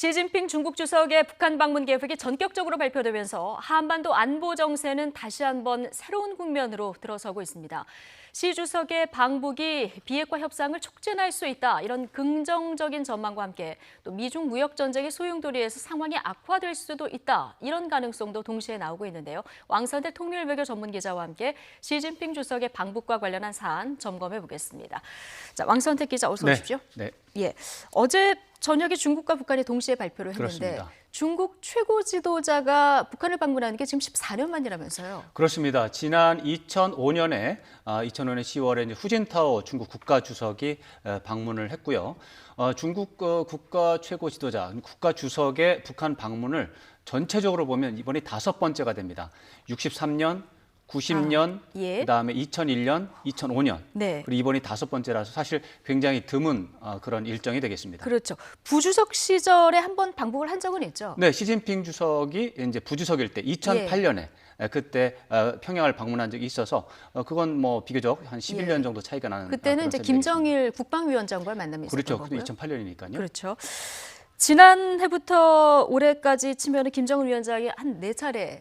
시진핑 중국 주석의 북한 방문 계획이 전격적으로 발표되면서 한반도 안보 정세는 다시 한번 새로운 국면으로 들어서고 있습니다. 시 주석의 방북이 비핵화 협상을 촉진할 수 있다, 이런 긍정적인 전망과 함께 또 미중 무역 전쟁의 소용돌이에서 상황이 악화될 수도 있다, 이런 가능성도 동시에 나오고 있는데요. 왕선태 통일외교 전문기자와 함께 시진핑 주석의 방북과 관련한 사안 점검해 보겠습니다. 자, 왕선태 기자 어서 오십시오. 네. 예, 어제 저녁에 중국과 북한이 동시에 발표를 했는데 그렇습니다. 중국 최고 지도자가 북한을 방문하는 게 지금 14년 만이라면서요. 그렇습니다. 지난 2005년에 10월에 이제 후진타오 중국 국가 주석이 방문을 했고요. 중국 국가 최고 지도자, 국가 주석의 북한 방문을 전체적으로 보면 이번이 5번째가 됩니다. 63년, 90년, 예. 그다음에 2001년, 2005년, 네. 그리고 이번이 5번째라서 사실 굉장히 드문 그런 일정이 되겠습니다. 그렇죠. 부주석 시절에 한번 방북을 한 적은 있죠. 네, 시진핑 주석이 이제 부주석일 때 2008년에 그때 평양을 방문한 적이 있어서 그건 뭐 비교적 한 11년 정도 차이가 나는. 그때는 이제 김정일 국방위원장과의 만남이 있었던 그렇죠. 거고요. 2008년이니까요. 그렇죠. 지난해부터 올해까지 치면 김정은 위원장이 한 4차례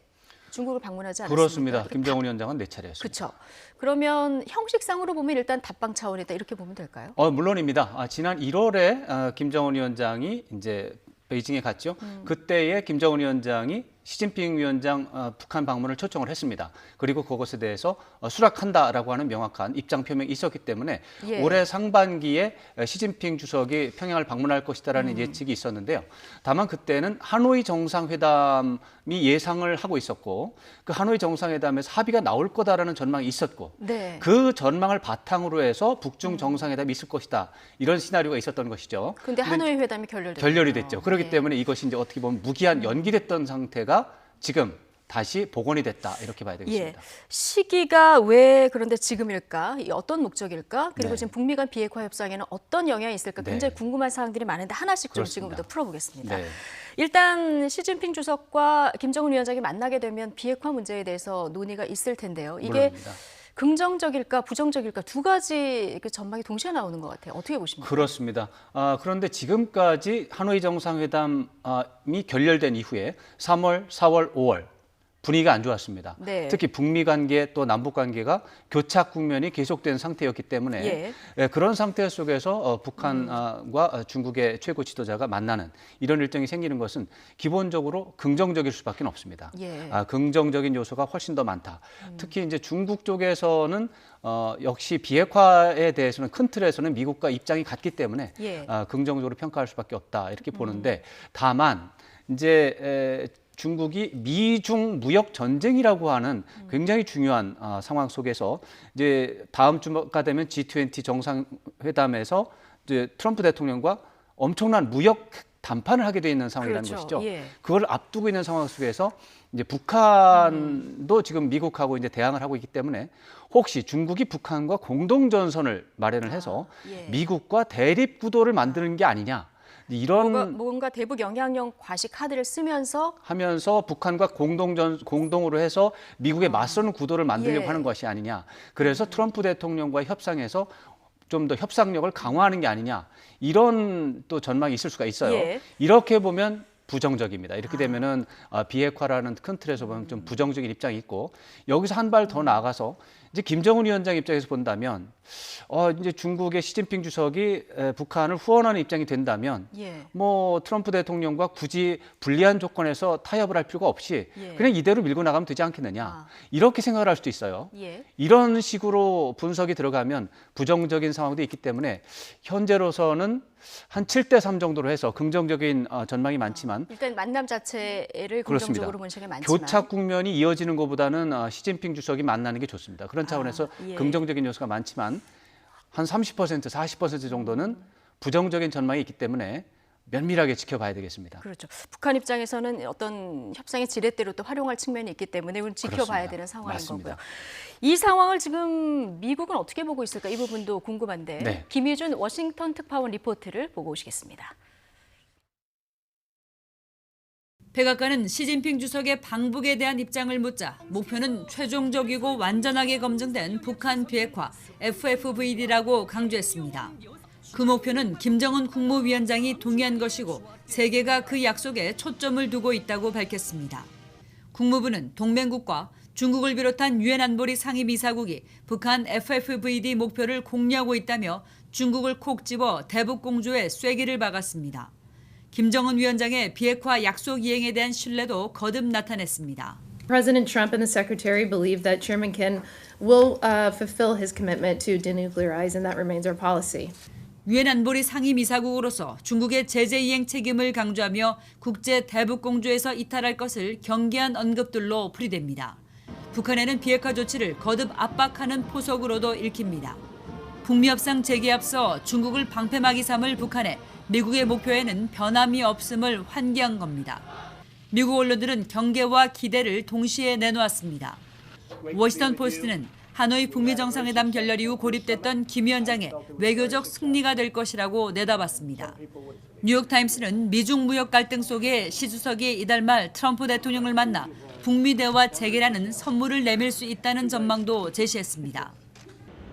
중국을 방문하지 않았습니까? 그렇습니다. 김정은 위원장은 4차례였습니다. 그렇죠. 그러면 형식상으로 보면 일단 답방 차원이다, 이렇게 보면 될까요? 물론입니다. 지난 1월에 김정은 위원장이 이제 베이징에 갔죠. 그때에 김정은 위원장이 시진핑 위원장 북한 방문을 초청을 했습니다. 그리고 그것에 대해서 수락한다라고 하는 명확한 입장 표명이 있었기 때문에 예. 올해 상반기에 시진핑 주석이 평양을 방문할 것이다라는 예측이 있었는데요. 다만 그때는 하노이 정상회담이 예상을 하고 있었고 그 하노이 정상회담에서 합의가 나올 거다라는 전망이 있었고 네. 그 전망을 바탕으로 해서 북중 정상회담이 있을 것이다, 이런 시나리오가 있었던 것이죠. 근데 하노이 회담이 결렬됐죠. 결렬이 됐죠. 그렇기 네. 때문에 이것이 이제 어떻게 보면 무기한 연기됐던 상태가 지금 다시 복원이 됐다, 이렇게 봐야 되겠습니다. 예. 시기가 왜 그런데 지금일까? 어떤 목적일까? 그리고 네. 지금 북미 간 비핵화 협상에는 어떤 영향이 있을까? 굉장히 네. 궁금한 사항들이 많은데 하나씩 좀 그렇습니다. 지금부터 풀어보겠습니다. 네. 일단 시진핑 주석과 김정은 위원장이 만나게 되면 비핵화 문제에 대해서 논의가 있을 텐데요. 이게 물론입니다. 긍정적일까 부정적일까 두 가지 전망이 동시에 나오는 것 같아요. 어떻게 보십니까? 그렇습니다. 그런데 지금까지 하노이 정상회담이 결렬된 이후에 3월, 4월, 5월 분위기가 안 좋았습니다. 네. 특히 북미 관계 또 남북 관계가 교착 국면이 계속된 상태였기 때문에 그런 상태 속에서 북한과 중국의 최고 지도자가 만나는 이런 일정이 생기는 것은 기본적으로 긍정적일 수밖에 없습니다. 예. 긍정적인 요소가 훨씬 더 많다. 특히 이제 중국 쪽에서는 역시 비핵화에 대해서는 큰 틀에서는 미국과 입장이 같기 때문에 예. 긍정적으로 평가할 수밖에 없다, 이렇게 보는데 다만 이제 중국이 미중 무역 전쟁이라고 하는 굉장히 중요한 상황 속에서 이제 다음 주가 되면 G20 정상회담에서 이제 트럼프 대통령과 엄청난 무역 담판을 하게 돼 있는 상황이라는 그렇죠. 것이죠. 예. 그걸 앞두고 있는 상황 속에서 이제 북한도 지금 미국하고 이제 대항을 하고 있기 때문에 혹시 중국이 북한과 공동 전선을 마련을 해서 예. 미국과 대립 구도를 만드는 게 아니냐, 이런 뭔가 대북 영향력 과시 카드를 쓰면서 하면서 북한과 공동으로 해서 미국에 맞서는 구도를 만들려고 예. 하는 것이 아니냐. 그래서 트럼프 대통령과 협상에서 좀 더 협상력을 강화하는 게 아니냐, 이런 또 전망이 있을 수가 있어요. 예. 이렇게 보면 부정적입니다. 이렇게 되면은 비핵화라는 큰 틀에서 보면 좀 부정적인 입장이 있고, 여기서 한 발 더 나아가서 이제 김정은 위원장 입장에서 본다면 이제 중국의 시진핑 주석이 북한을 후원하는 입장이 된다면 예. 뭐 트럼프 대통령과 굳이 불리한 조건에서 타협을 할 필요가 없이 예. 그냥 이대로 밀고 나가면 되지 않겠느냐, 이렇게 생각을 할 수도 있어요. 예. 이런 식으로 분석이 들어가면 부정적인 상황도 있기 때문에 현재로서는 한 7대3 정도로 해서 긍정적인 전망이 많지만 일단 만남 자체를 그렇습니다. 긍정적으로 보는 시각이 많지만 교착 국면이 이어지는 것보다는 시진핑 주석이 만나는 게 좋습니다. 그런 차원에서 예. 긍정적인 요소가 많지만 한 30%, 40% 정도는 부정적인 전망이 있기 때문에 면밀하게 지켜봐야 되겠습니다. 그렇죠. 북한 입장에서는 어떤 협상의 지렛대로 또 활용할 측면이 있기 때문에 이건 지켜봐야 그렇습니다. 되는 상황인 맞습니다. 거고요. 이 상황을 지금 미국은 어떻게 보고 있을까? 이 부분도 궁금한데 네. 김희준 워싱턴 특파원 리포트를 보고 오시겠습니다. 백악관은 시진핑 주석의 방북에 대한 입장을 묻자 목표는 최종적이고 완전하게 검증된 북한 비핵화 FFVD라고 강조했습니다. 그 목표는 김정은 국무위원장이 동의한 것이고 세계가 그 약속에 초점을 두고 있다고 밝혔습니다. 국무부는 동맹국과 중국을 비롯한 유엔 안보리 상임이사국이 북한 FFVD 목표를 공유하고 있다며 중국을 콕 집어 대북공조에 쐐기를 박았습니다. 김정은 위원장의 비핵화 약속 이행에 대한 신뢰도 거듭 나타냈습니다. President Trump and the Secretary believe that Chairman Kim will fulfill his commitment to denuclearize, and that remains our policy. 유엔 안보리 상임이사국으로서 중국의 제재 이행 책임을 강조하며 국제 대북공조에서 이탈할 것을 경계한 언급들로 풀이됩니다. 북한에는 비핵화 조치를 거듭 압박하는 포석으로도 읽힙니다. 북미 협상 재개에 앞서 중국을 방패막이 삼을 북한에 미국의 목표에는 변함이 없음을 환기한 겁니다. 미국 언론들은 경계와 기대를 동시에 내놓았습니다. 워싱턴 포스트는 하노이 북미 정상회담 결렬 이후 고립됐던 김 위원장의 외교적 승리가 될 것이라고 내다봤습니다. 뉴욕타임스는 미중 무역 갈등 속에 시 주석이 이달 말 트럼프 대통령을 만나 북미 대화 재개라는 선물을 내밀 수 있다는 전망도 제시했습니다.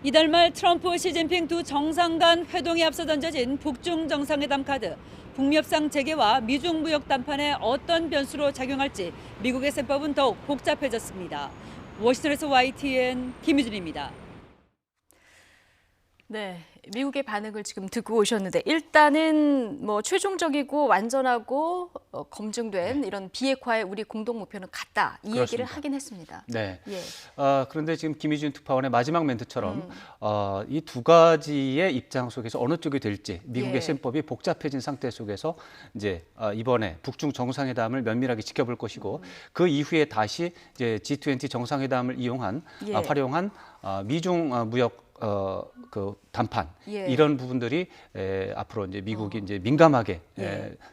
이달 말 트럼프, 시진핑 두 정상 간 회동에 앞서 던져진 북중 정상회담 카드. 북미 협상 재개와 미중 무역 담판에 어떤 변수로 작용할지 미국의 셈법은 더욱 복잡해졌습니다. 워싱턴에서 YTN 김유진입니다. 네, 미국의 반응을 지금 듣고 오셨는데 일단은 뭐 최종적이고 완전하고 검증된 이런 비핵화의 우리 공동 목표는 같다. 이 그렇습니다. 얘기를 하긴 했습니다. 네. 예. 그런데 지금 김희준 특파원의 마지막 멘트처럼 이 두 가지의 입장 속에서 어느 쪽이 될지 미국의 예. 셈법이 복잡해진 상태 속에서 이제 이번에 북중 정상회담을 면밀하게 지켜볼 것이고 그 이후에 다시 이제 G20 정상회담을 이용한 예. 활용한 미중 무역 그 담판 예. 이런 부분들이 앞으로 이제 미국이 이제 민감하게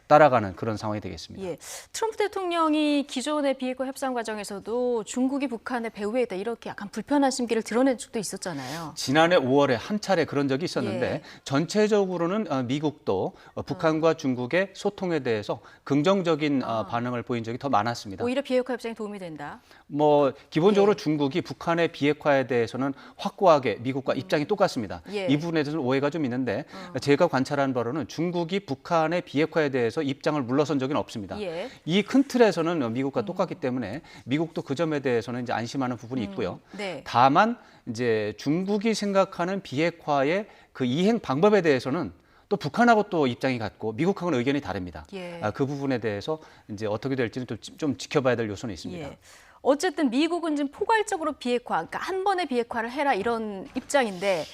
따라가는 그런 상황이 되겠습니다. 예. 트럼프 대통령이 기존의 비핵화 협상 과정에서도 중국이 북한의 배후에 있다 이렇게 약간 불편한 심기를 드러낸 적도 있었잖아요. 지난해 5월에 한 차례 그런 적이 있었는데 예. 전체적으로는 미국도 북한과 중국의 소통에 대해서 긍정적인 반응을 보인 적이 더 많았습니다. 오히려 비핵화 협상에 도움이 된다. 뭐 기본적으로 예. 중국이 북한의 비핵화에 대해서는 확고하게 미국과 입장이 똑같습니다. 예. 이 부분에 대해서는 오해가 좀 있는데 제가 관찰한 바로는 중국이 북한의 비핵화에 대해서 입장을 물러선 적은 없습니다. 예. 이 큰 틀에서는 미국과 똑같기 때문에 미국도 그 점에 대해서는 이제 안심하는 부분이 있고요. 네. 다만 이제 중국이 생각하는 비핵화의 그 이행 방법에 대해서는 또 북한하고 또 입장이 같고 미국하고는 의견이 다릅니다. 예. 그 부분에 대해서 이제 어떻게 될지는 좀 지켜봐야 될 요소는 있습니다. 예. 어쨌든 미국은 지금 포괄적으로 비핵화, 그러니까 한 번에 비핵화를 해라 이런 입장인데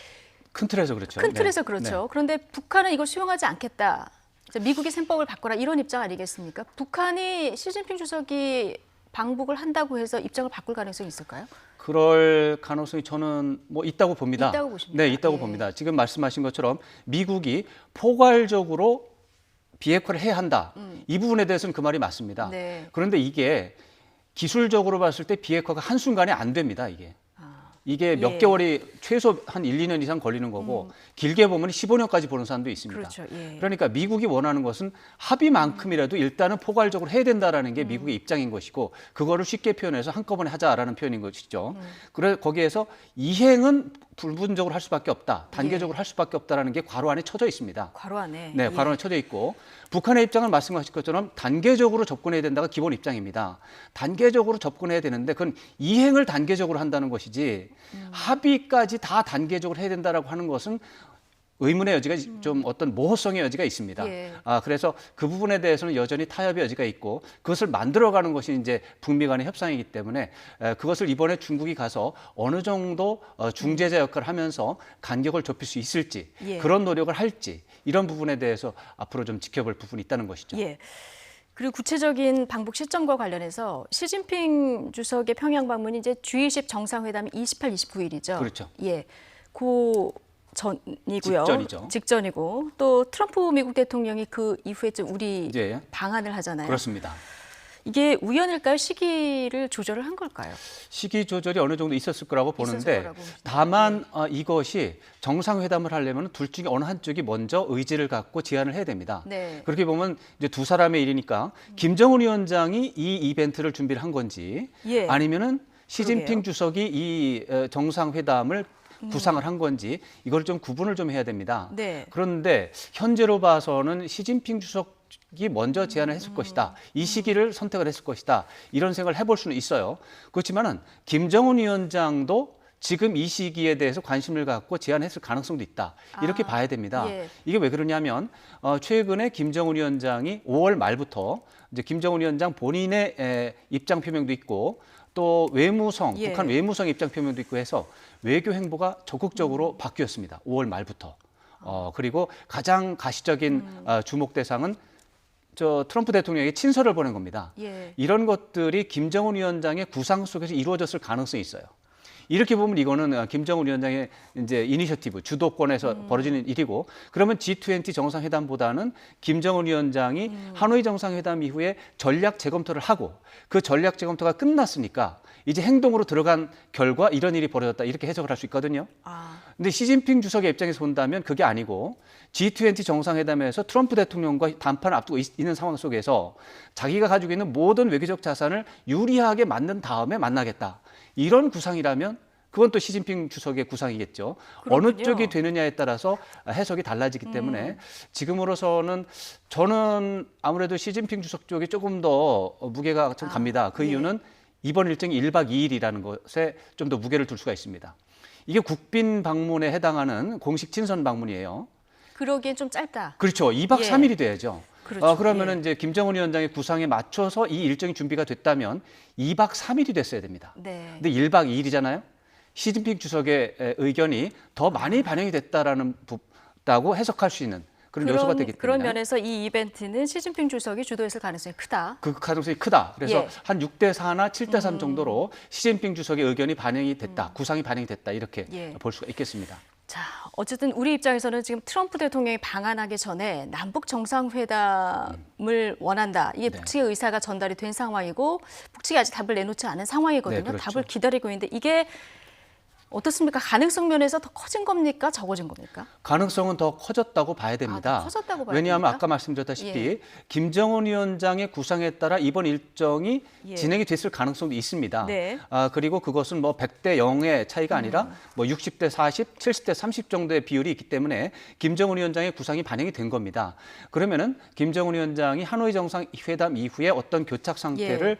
큰 틀에서 그렇죠. 큰 틀에서 네. 그렇죠. 네. 그런데 북한은 이걸 수용하지 않겠다. 미국의 셈법을 바꿔라 이런 입장 아니겠습니까? 북한이 시진핑 주석이 방북을 한다고 해서 입장을 바꿀 가능성이 있을까요? 그럴 가능성이 저는 뭐 있다고 봅니다. 있다고 보십니까? 네, 있다고 예. 봅니다. 지금 말씀하신 것처럼 미국이 포괄적으로 비핵화를 해야 한다. 이 부분에 대해서는 그 말이 맞습니다. 네. 그런데 이게 기술적으로 봤을 때 비핵화가 한순간에 안 됩니다, 이게. 이게 몇 예. 개월이 최소 한 1, 2년 이상 걸리는 거고 길게 보면 15년까지 보는 사람도 있습니다. 그렇죠. 예. 그러니까 미국이 원하는 것은 합의만큼이라도 일단은 포괄적으로 해야 된다라는 게 미국의 입장인 것이고 그거를 쉽게 표현해서 한꺼번에 하자라는 표현인 것이죠. 그래 거기에서 이행은 부분적으로 할 수밖에 없다. 단계적으로 할 수밖에 없다라는 게 괄호 안에 쳐져 있습니다. 괄호 안에. 네, 괄호 안에 쳐져 있고 북한의 입장은 말씀하신 것처럼 단계적으로 접근해야 된다가 기본 입장입니다. 단계적으로 접근해야 되는데 그건 이행을 단계적으로 한다는 것이지 합의까지 다 단계적으로 해야 된다라고 하는 것은 의문의 여지가 좀 어떤 모호성의 여지가 있습니다. 예. 그래서 그 부분에 대해서는 여전히 타협의 여지가 있고 그것을 만들어가는 것이 이제 북미 간의 협상이기 때문에 그것을 이번에 중국이 가서 어느 정도 중재자 역할을 하면서 간격을 좁힐 수 있을지 예. 그런 노력을 할지 이런 부분에 대해서 앞으로 좀 지켜볼 부분이 있다는 것이죠. 예. 그리고 구체적인 방북 시점과 관련해서 시진핑 주석의 평양 방문이 이제 G20 정상회담이 28, 29일이죠. 그렇죠. 예. 그 전이고요. 직전이죠. 직전이고 또 트럼프 미국 대통령이 그 이후에 좀 우리 예. 방한을 하잖아요. 그렇습니다. 이게 우연일까요? 시기를 조절을 한 걸까요? 시기 조절이 어느 정도 있었을 거라고 보는데 거라고 보십니다. 다만 이것이 정상회담을 하려면 둘 중에 어느 한쪽이 먼저 의지를 갖고 제안을 해야 됩니다. 네. 그렇게 보면 이제 두 사람의 일이니까 김정은 위원장이 이 이벤트를 준비를 한 건지 예. 아니면은 시진핑 그러게요. 주석이 이 정상회담을 구상을 한 건지 이걸 좀 구분을 좀 해야 됩니다. 네. 그런데 현재로 봐서는 시진핑 주석이 먼저 제안을 했을 것이다. 이 시기를 선택을 했을 것이다. 이런 생각을 해볼 수는 있어요. 그렇지만은 김정은 위원장도 지금 이 시기에 대해서 관심을 갖고 제안했을 가능성도 있다. 이렇게 봐야 됩니다. 예. 이게 왜 그러냐면 최근에 김정은 위원장이 5월 말부터 이제 김정은 위원장 본인의 입장 표명도 있고 또 외무성, 예. 북한 외무성 입장 표명도 있고 해서 외교 행보가 적극적으로 바뀌었습니다. 5월 말부터. 그리고 가장 가시적인 주목 대상은 트럼프 대통령에게 친서를 보낸 겁니다. 예. 이런 것들이 김정은 위원장의 구상 속에서 이루어졌을 가능성이 있어요. 이렇게 보면 이거는 김정은 위원장의 이제 이니셔티브, 주도권에서 벌어지는 일이고, 그러면 G20 정상회담보다는 김정은 위원장이 하노이 정상회담 이후에 전략 재검토를 하고 그 전략 재검토가 끝났으니까 이제 행동으로 들어간 결과 이런 일이 벌어졌다 이렇게 해석을 할 수 있거든요. 근데 시진핑 주석의 입장에서 본다면 그게 아니고 G20 정상회담에서 트럼프 대통령과 담판을 앞두고 있는 상황 속에서 자기가 가지고 있는 모든 외교적 자산을 유리하게 만든 다음에 만나겠다. 이런 구상이라면 그건 또 시진핑 주석의 구상이겠죠. 그렇군요. 어느 쪽이 되느냐에 따라서 해석이 달라지기 때문에 지금으로서는 저는 아무래도 시진핑 주석 쪽이 조금 더 무게가 좀 갑니다. 그 예. 이유는 이번 일정이 1박 2일이라는 것에 좀 더 무게를 둘 수가 있습니다. 이게 국빈 방문에 해당하는 공식 친선 방문이에요. 그러기엔 좀 짧다. 그렇죠. 2박 예. 3일이 돼야죠. 그렇죠. 그러면은 예. 이제 김정은 위원장의 구상에 맞춰서 이 일정이 준비가 됐다면 2박 3일이 됐어야 됩니다. 네. 근데 1박 2일이잖아요. 시진핑 주석의 의견이 더 많이 반영이 됐다고 해석할 수 있는 그런 요소가 되기 때문에 그런 면에서 이 이벤트는 시진핑 주석이 주도했을 가능성이 크다. 그 가능성이 크다. 그래서 예. 한 6대 4나 7대 3 정도로 시진핑 주석의 의견이 반영이 됐다. 구상이 반영이 됐다. 이렇게 예. 볼 수가 있겠습니다. 자, 어쨌든 우리 입장에서는 지금 트럼프 대통령이 방한하기 전에 남북 정상회담을 원한다. 이게 네. 북측의 의사가 전달이 된 상황이고 북측이 아직 답을 내놓지 않은 상황이거든요. 네, 그렇죠. 답을 기다리고 있는데 이게 어떻습니까? 가능성 면에서 더 커진 겁니까? 적어진 겁니까? 가능성은 더 커졌다고 봐야 됩니다. 더 커졌다고 봐야 왜냐하면 됩니까? 아까 말씀드렸다시피 예. 김정은 위원장의 구상에 따라 이번 일정이 예. 진행이 됐을 가능성도 있습니다. 네. 그리고 그것은 뭐 100대 0의 차이가 아니라 뭐 60대 40, 70대 30 정도의 비율이 있기 때문에 김정은 위원장의 구상이 반영이 된 겁니다. 그러면은 김정은 위원장이 하노이 정상회담 이후에 어떤 교착 상태를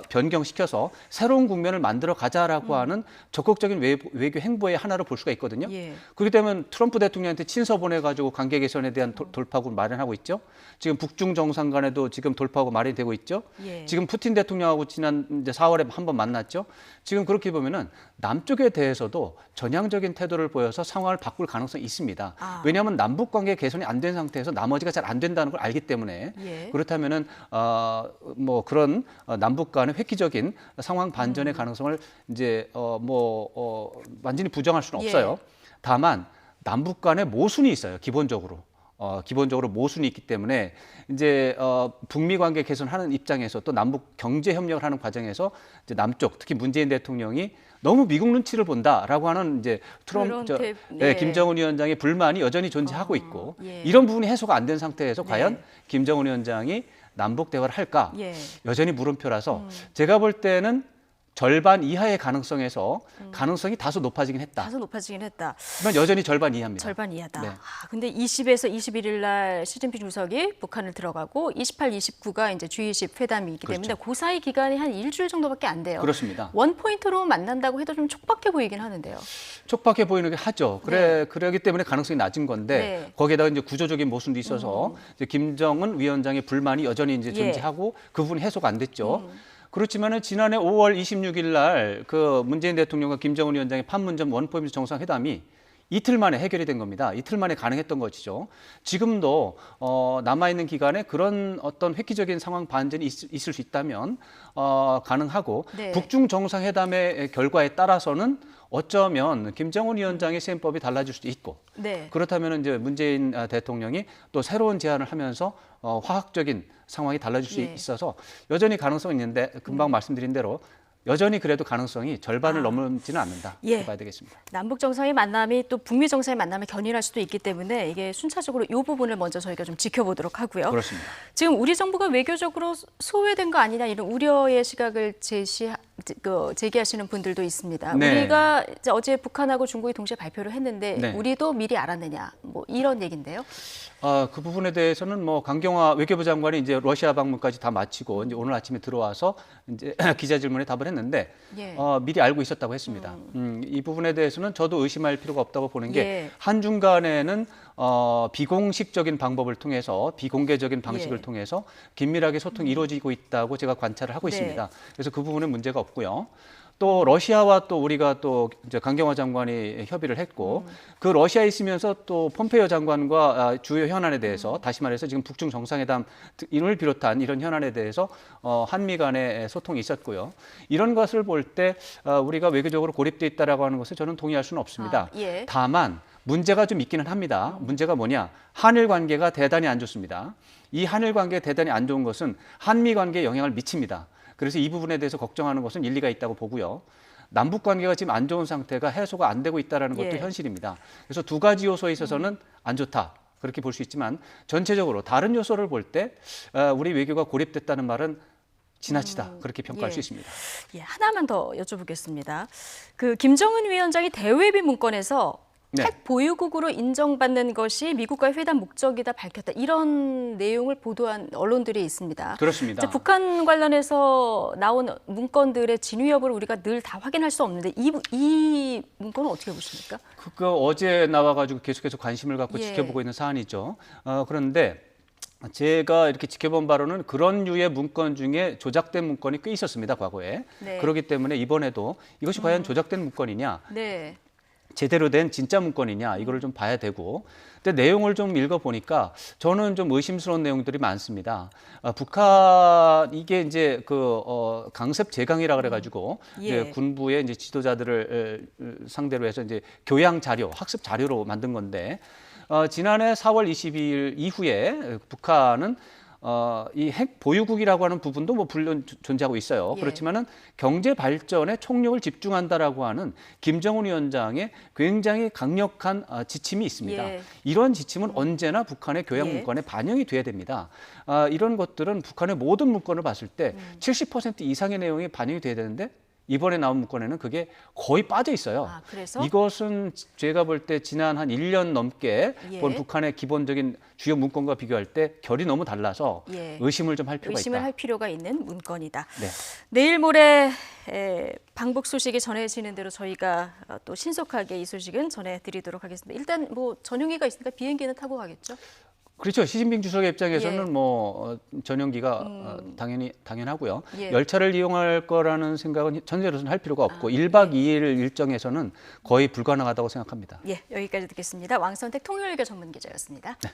변경시켜서 새로운 국면을 만들어 가자라고 하는 적극적인 외교 행보의 하나로 볼 수가 있거든요. 예. 그렇기 때문에 트럼프 대통령한테 친서 보내가지고 관계 개선에 대한 돌파구를 마련하고 있죠. 지금 북중 정상 간에도 지금 돌파구 마련이 되고 있죠. 예. 지금 푸틴 대통령하고 지난 이제 4월에 한번 만났죠. 지금 그렇게 보면은 남쪽에 대해서도 전향적인 태도를 보여서 상황을 바꿀 가능성이 있습니다. 왜냐하면 남북 관계 개선이 안 된 상태에서 나머지가 잘 안 된다는 걸 알기 때문에 예. 그렇다면은 뭐 그런 남북 간의 획기적인 상황 반전의 가능성을 이제 완전히 부정할 수는 예. 없어요. 다만 남북 간의 모순이 있어요. 기본적으로 모순이 있기 때문에 이제 북미 관계 개선하는 입장에서 또 남북 경제 협력을 하는 과정에서 이제 남쪽 특히 문재인 대통령이 너무 미국 눈치를 본다라고 하는 이제 네. 김정은 위원장의 불만이 여전히 존재하고 있고 예. 이런 부분이 해소가 안 된 상태에서 네. 과연 김정은 위원장이 남북 대화를 할까? 예. 여전히 물음표라서 제가 볼 때는 절반 이하의 가능성에서 가능성이 다소 높아지긴 했다. 다소 높아지긴 했다. 하지만 여전히 절반 이하입니다. 절반 이하다. 네. 근데 20에서 21일 날 시진핑 주석이 북한을 들어가고 28, 29가 이제 G20 회담이기 때문에 그렇죠. 그 사이 기간이 한 일주일 정도밖에 안 돼요. 그렇습니다. 원 포인트로 만난다고 해도 좀 촉박해 보이긴 하는데요. 촉박해 보이는 게 하죠. 그러기 때문에 가능성이 낮은 건데 네. 거기에다가 이제 구조적인 모순도 있어서 이제 김정은 위원장의 불만이 여전히 이제 존재하고 그 부분이 해소가 안 됐죠. 그렇지만은 지난해 5월 26일 날 그 문재인 대통령과 김정은 위원장의 판문점 원포인트 정상회담이 이틀 만에 해결이 된 겁니다. 이틀 만에 가능했던 것이죠. 지금도 남아있는 기간에 그런 어떤 획기적인 상황 반전이 있을 수 있다면 가능하고 네. 북중 정상회담의 결과에 따라서는 어쩌면 김정은 위원장의 시행법이 달라질 수도 있고 네. 그렇다면 이제 문재인 대통령이 또 새로운 제안을 하면서 화학적인 상황이 달라질 수 예. 있어서 여전히 가능성이 있는데 금방 말씀드린 대로 여전히 그래도 가능성이 절반을 넘지는 않는다. 예. 이렇게 봐야 되겠습니다. 남북 정상의 만남이 또 북미 정상의 만남에 견인할 수도 있기 때문에 이게 순차적으로 이 부분을 먼저 저희가 좀 지켜보도록 하고요. 그렇습니다. 지금 우리 정부가 외교적으로 소외된 거 아니냐 이런 우려의 시각을 제기하시는 분들도 있습니다. 네. 우리가 이제 어제 북한하고 중국이 동시에 발표를 했는데 네. 우리도 미리 알았느냐, 뭐 이런 얘기인데요. 그 부분에 대해서는 뭐 강경화 외교부 장관이 이제 러시아 방문까지 다 마치고 이제 오늘 아침에 들어와서 이제 기자 질문에 답을 했는데 예. 미리 알고 있었다고 했습니다. 이 부분에 대해서는 저도 의심할 필요가 없다고 보는 게 예. 한중 간에는 비공식적인 방법을 통해서 비공개적인 방식을 예. 통해서 긴밀하게 소통이 이루어지고 있다고 제가 관찰을 하고 네. 있습니다. 그래서 그 부분은 문제가 없고요. 또 러시아와 또 우리가 또 이제 강경화 장관이 협의를 했고 그 러시아에 있으면서 또 폼페이오 장관과 주요 현안에 대해서 다시 말해서 지금 북중 정상회담 이를 비롯한 이런 현안에 대해서 한미 간의 소통이 있었고요. 이런 것을 볼 때 우리가 외교적으로 고립돼 있다라고 하는 것을 저는 동의할 수는 없습니다. 예. 다만 문제가 좀 있기는 합니다. 문제가 뭐냐? 한일 관계가 대단히 안 좋습니다. 이 한일 관계가 대단히 안 좋은 것은 한미 관계에 영향을 미칩니다. 그래서 이 부분에 대해서 걱정하는 것은 일리가 있다고 보고요. 남북 관계가 지금 안 좋은 상태가 해소가 안 되고 있다는 것도 예. 현실입니다. 그래서 두 가지 요소에 있어서는 안 좋다. 그렇게 볼 수 있지만 전체적으로 다른 요소를 볼 때 우리 외교가 고립됐다는 말은 지나치다. 그렇게 평가할 예. 수 있습니다. 예, 하나만 더 여쭤보겠습니다. 그 김정은 위원장이 대외비 문건에서 네. 핵 보유국으로 인정받는 것이 미국과의 회담 목적이다 밝혔다. 이런 내용을 보도한 언론들이 있습니다. 그렇습니다. 이제 북한 관련해서 나온 문건들의 진위 여부를 우리가 늘 다 확인할 수 없는데 이 문건은 어떻게 보십니까? 그 어제 나와가지고 계속해서 관심을 갖고 예. 지켜보고 있는 사안이죠. 그런데 제가 이렇게 지켜본 바로는 그런 류의 문건 중에 조작된 문건이 꽤 있었습니다, 과거에. 네. 그렇기 때문에 이번에도 이것이 과연 조작된 문건이냐, 네. 제대로 된 진짜 문건이냐 이거를 좀 봐야 되고, 근데 내용을 좀 읽어보니까 저는 좀 의심스러운 내용들이 많습니다. 북한 이게 이제 강습 재강이라 그래가지고 예. 이제 군부의 이제 지도자들을 상대로 해서 이제 교양 자료, 학습 자료로 만든 건데 지난해 4월 22일 이후에 북한은 이 핵 보유국이라고 하는 부분도 뭐 물론 존재하고 있어요. 예. 그렇지만은 경제 발전에 총력을 집중한다라고 하는 김정은 위원장의 굉장히 강력한 지침이 있습니다. 예. 이런 지침은 언제나 북한의 교양 예. 문건에 반영이 돼야 됩니다. 이런 것들은 북한의 모든 문건을 봤을 때 70% 이상의 내용이 반영이 돼야 되는데 이번에 나온 문건에는 그게 거의 빠져 있어요. 그래서? 이것은 제가 볼 때 지난 한 1년 넘게 예. 본 북한의 기본적인 주요 문건과 비교할 때 결이 너무 달라서 예. 의심을 좀 할 필요가 의심을 있다. 할 필요가 있는 문건이다. 네. 내일 모레 방북 소식이 전해지는 대로 저희가 또 신속하게 이 소식은 전해드리도록 하겠습니다. 일단 뭐 전용기가 있으니까 비행기는 타고 가겠죠? 그렇죠. 시진핑 주석의 입장에서는 예. 뭐 전용기가 당연하고요. 예. 열차를 이용할 거라는 생각은 전제로서는 할 필요가 없고 1박 2일 일정에서는 거의 불가능하다고 생각합니다. 예, 여기까지 듣겠습니다. 왕선택 통일외교 전문 기자였습니다. 네.